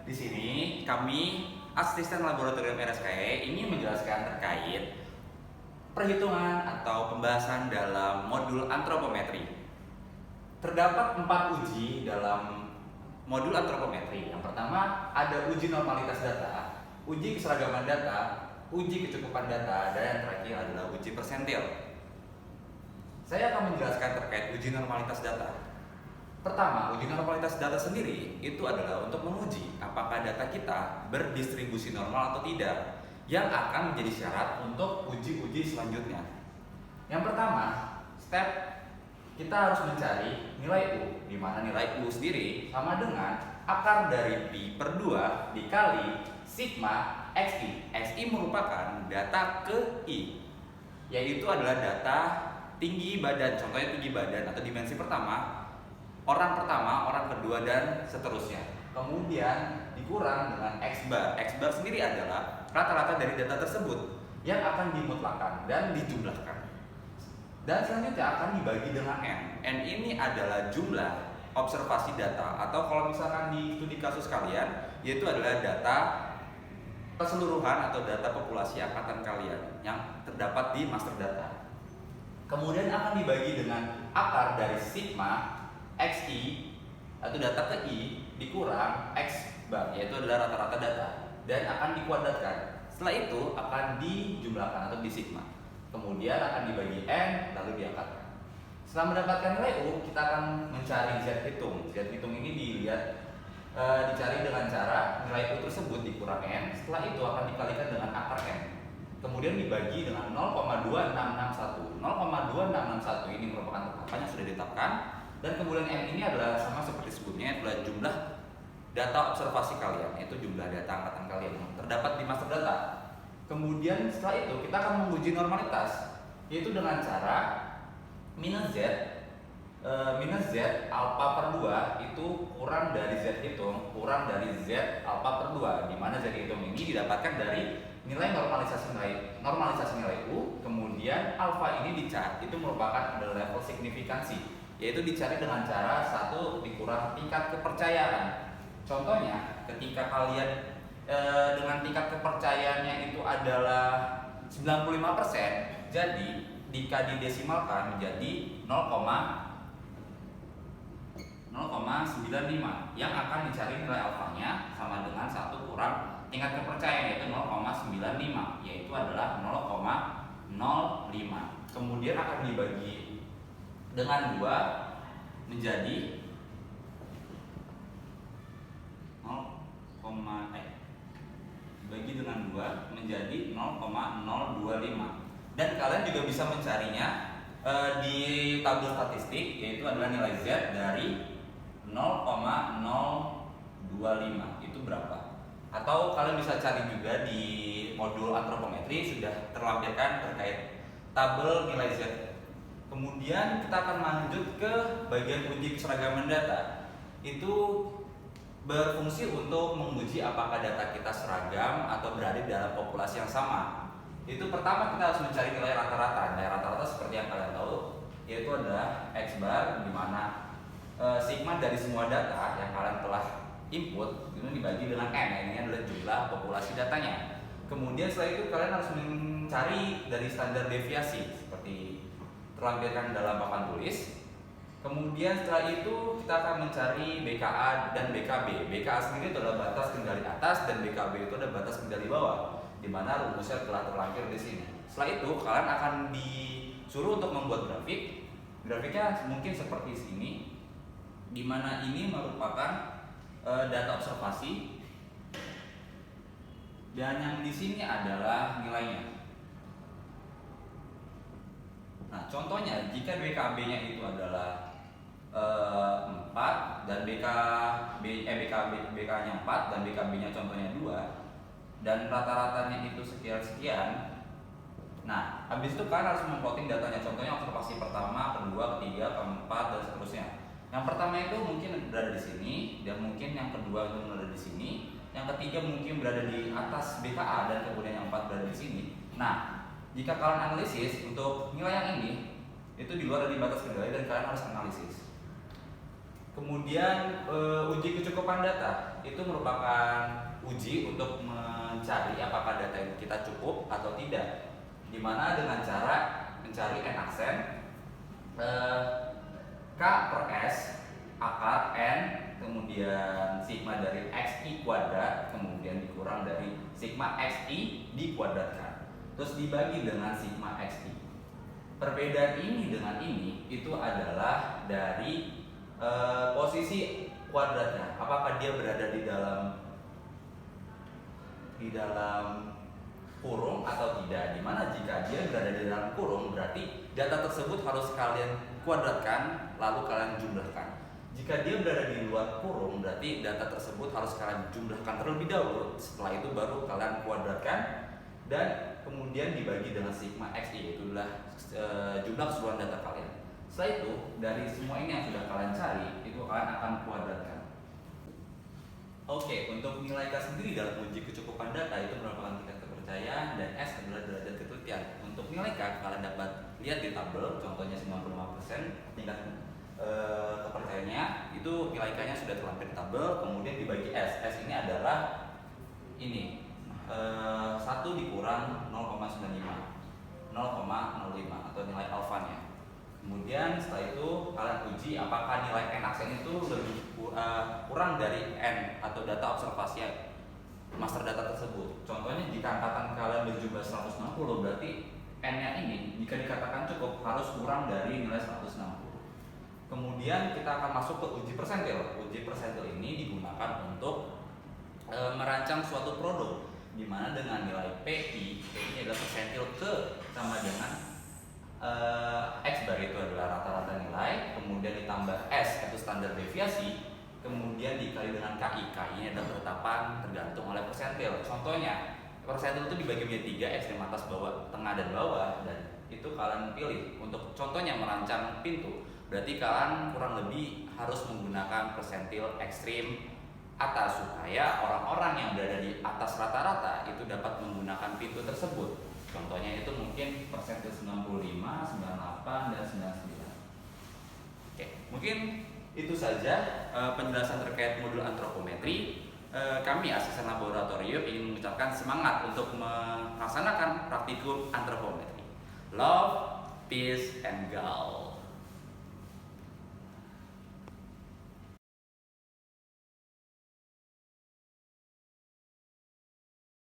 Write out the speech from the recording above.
Di sini kami asisten laboratorium RSKE ini menjelaskan terkait perhitungan atau pembahasan dalam modul antropometri. Terdapat 4 uji dalam modul antropometri. Yang pertama ada uji normalitas data, uji keseragaman data, uji kecukupan data, dan yang terakhir adalah uji persentil. Saya akan menjelaskan terkait uji normalitas data. Pertama, uji normalitas data sendiri itu adalah untuk menguji apakah data kita berdistribusi normal atau tidak, yang akan menjadi syarat untuk uji-uji selanjutnya. Yang pertama, step kita harus mencari nilai U, di mana nilai U sendiri sama dengan akar dari Pi per 2 dikali sigma XI. XI merupakan data ke I, yaitu adalah data tinggi badan, contohnya tinggi badan atau dimensi pertama, orang pertama, orang kedua, dan seterusnya. Kemudian dikurang dengan X bar. X bar sendiri adalah rata-rata dari data tersebut yang akan dimutlakan dan dijumlahkan. Dan selanjutnya akan dibagi dengan N. N ini adalah jumlah observasi data, atau kalau misalkan di studi kasus kalian, yaitu adalah data keseluruhan atau data populasi angkatan kalian yang terdapat di master data. Kemudian akan dibagi dengan akar dari sigma XI atau data ke I dikurang X bar, yaitu adalah rata-rata data, dan akan dikuadratkan. Setelah itu akan dijumlahkan atau disigma. Kemudian akan dibagi N lalu diangkatkan. Setelah mendapatkan nilai U, kita akan mencari Z hitung. Z hitung ini dicari dengan cara nilai U tersebut dikurang N. Setelah itu akan dikalikan dengan akar N. Kemudian dibagi dengan 0,2661. 0,2661 ini merupakan tetapan yang sudah ditetapkan. Dan kemudian N ini adalah sama seperti sebelumnya, adalah jumlah data observasi kalian, yaitu jumlah data angkatan kalian yang terdapat di master data. Kemudian setelah itu kita akan menguji normalitas, yaitu dengan cara minus Z alpha per 2 itu kurang dari Z hitung kurang dari Z alpha per 2, di mana Z hitung ini didapatkan dari nilai normalisasi nilai U. Kemudian alpha ini dicari, itu merupakan adalah level signifikansi, yaitu dicari dengan cara 1 dikurang tingkat kepercayaan. Contohnya ketika kalian dengan tingkat kepercayaannya itu adalah 95%, jadi jika didesimalkan menjadi 0,95, yang akan dicari nilai alfanya sama dengan 1 kurang tingkat kepercayaan, yaitu 0,95, yaitu adalah 0,05. Kemudian akan dibagi dengan 2 menjadi 0,025, dan kalian juga bisa mencarinya di tabel statistik, yaitu adalah nilai Z dari 0,025 itu berapa. Atau kalian bisa cari juga di modul antropometri, sudah terlampirkan terkait tabel nilai Z. Kemudian kita akan lanjut ke bagian uji keseragaman data. Itu berfungsi untuk menguji apakah data kita seragam atau berada dalam populasi yang sama. Itu pertama kita harus mencari nilai rata-rata. Nilai rata-rata seperti yang kalian tahu, yaitu adalah X bar, di mana sigma dari semua data yang kalian telah input itu dibagi dengan N. Ini adalah jumlah populasi datanya. Kemudian setelah itu kalian harus mencari dari standar deviasi seperti terlampirkan dalam papan tulis. Kemudian setelah itu kita akan mencari BKA dan BKB. BKA sendiri itu adalah batas kendali atas, dan BKB itu adalah batas kendali bawah, di mana rumusnya telah terlampir di sini. Setelah itu kalian akan disuruh untuk membuat grafik. Grafiknya mungkin seperti sini, di mana ini merupakan data observasi, dan yang di sini adalah nilainya. Nah, contohnya jika BKB-nya itu adalah 4 dan BK-nya 4 dan BKB-nya contohnya 2, dan rata-ratanya itu sekian. Nah, habis itu kalian harus memplotting datanya, contohnya observasi pertama, kedua, ketiga, keempat, dan seterusnya. Yang pertama itu mungkin berada di sini, dan mungkin yang kedua itu berada di sini, yang ketiga mungkin berada di atas BKA, dan kemudian yang 4 berada di sini. Nah, jika kalian analisis untuk nilai yang ini, itu di luar dari batas kendali dan kalian harus analisis. Kemudian uji kecukupan data, itu merupakan uji untuk mencari apakah data yang kita cukup atau tidak. Dimana dengan cara mencari n aksen K per S akar N kemudian sigma dari XI kuadrat kemudian dikurang dari sigma XI dikuadratkan terus dibagi dengan sigma XI. Perbedaan ini dengan ini itu adalah dari posisi kuadratnya, apakah dia berada di dalam kurung atau tidak. Dimana jika dia berada di dalam kurung berarti data tersebut harus kalian kuadratkan lalu kalian jumlahkan. Jika dia berada di luar kurung berarti data tersebut harus kalian jumlahkan terlebih dahulu, setelah itu baru kalian kuadratkan dan kemudian dibagi dengan sigma XI, itu adalah jumlah keseluruhan data kalian. Setelah itu dari semua ini yang sudah kalian cari itu kalian akan kuadratkan. Oke, untuk nilai K sendiri dalam uji kecukupan data itu merupakan tingkat kepercayaan dan S adalah derajat ketelitian. Untuk nilai K kalian dapat lihat di tabel, contohnya 95% tingkat kepercayaannya itu nilai K-nya sudah terlampir di tabel, kemudian dibagi S. S ini adalah ini 1 dikurang 0,95 atau nilai alfanya. Kemudian setelah itu kalian uji apakah nilai n aksen itu lebih kurang dari n atau data observasi master data tersebut. Contohnya jika angkatan kalian berjumlah 160 berarti n-nya ini jika dikatakan cukup harus kurang dari nilai 160. Kemudian kita akan masuk ke uji persentil. Uji persentil ini digunakan untuk merancang suatu produk, di mana dengan nilai PI adalah persentil ke sama dengan X bar itu adalah rata-rata nilai, kemudian ditambah S itu standar deviasi, kemudian dikali dengan KI. KI ini adalah ketetapan tergantung oleh persentil. Contohnya persentil itu dibagi menjadi 3, ekstrem atas, bawah, tengah dan bawah, dan itu kalian pilih. Untuk contohnya merancang pintu, berarti kalian kurang lebih harus menggunakan persentil ekstrim atas supaya orang-orang yang berada di atas rata-rata itu dapat menggunakan pintu tersebut. Contohnya itu mungkin persentil 95, 98, dan 99. Oke, mungkin itu saja penjelasan terkait modul antropometri. Kami asisten laboratorium ingin mengucapkan semangat untuk melaksanakan praktikum antropometri. Love, peace, and goal.